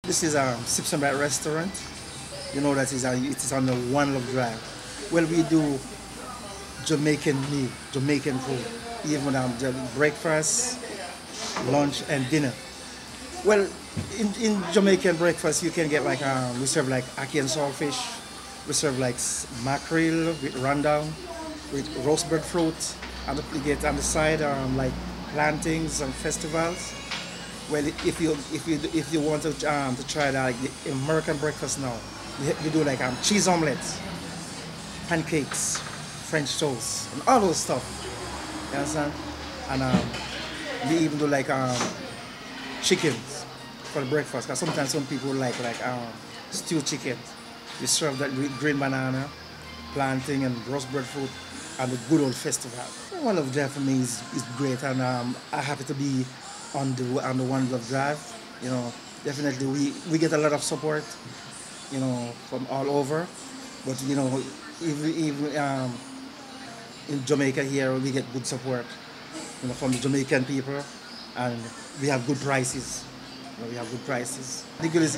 This is a Sips and Bite restaurant. You know that it is on the One Love Drive. Well, we do Jamaican meal, Jamaican food, even breakfast, lunch, and dinner. Well, in Jamaican breakfast, you can get like we serve like ackee and saltfish. We serve like mackerel with rundown, with roast breadfruit, and you get on the side like plantains and festivals. Well, if you want to try like the American breakfast now, we do like cheese omelets, pancakes, French toast, and all those stuff. You understand? And we even do like chickens for the breakfast. Cause sometimes some people like stewed chicken. We serve that with green banana, plantain, and roast breadfruit, and the good old festival. One Love Drive for me is great, and I'm happy to be on the One Love Drive. You know, definitely we get a lot of support, you know, from all over. But you know, even in Jamaica here, we get good support, you know, from the Jamaican people, and we have good prices. You know, we have good prices. Negril it's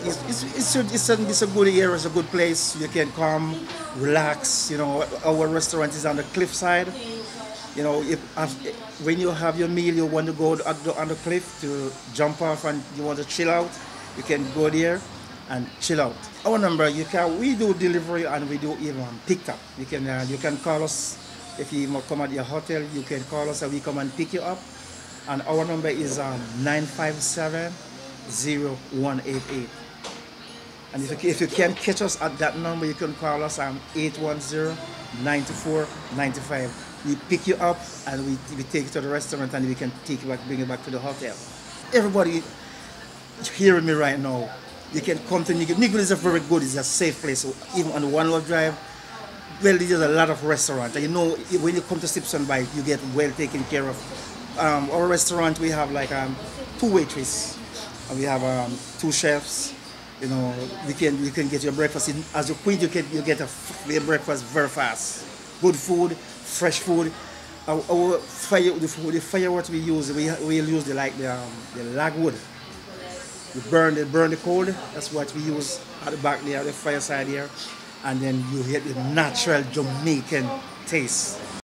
a good area, it's a good place. You can come, relax. You know, our restaurant is on the cliffside. You know, when you have your meal, you want to go on the cliff to jump off and you want to chill out, you can go there and chill out. Our number, we do delivery and we do even pick up. You can call us if you come at your hotel. You can call us and we come and pick you up. And our number is 957-0188. And if you can't catch us at that number, you can call us on 810-9495. We pick you up and we take you to the restaurant and we can take you back, bring you back to the hotel. Everybody hearing me right now, you can come to Negril. Negril is a very good, it's a safe place. So even on the One Love Drive, well, there's a lot of restaurants. And you know, when you come to Sips and Bite, you get well taken care of. Our restaurant, we have like 2 waitresses, and we have 2 chefs. You know, you can get your breakfast in, as a queen. You get your breakfast very fast. Good food, fresh food. The fireworks we use, we'll use the lagwood. We burn the coal. That's what we use at the back there, the fireside here, and then you get the natural Jamaican taste.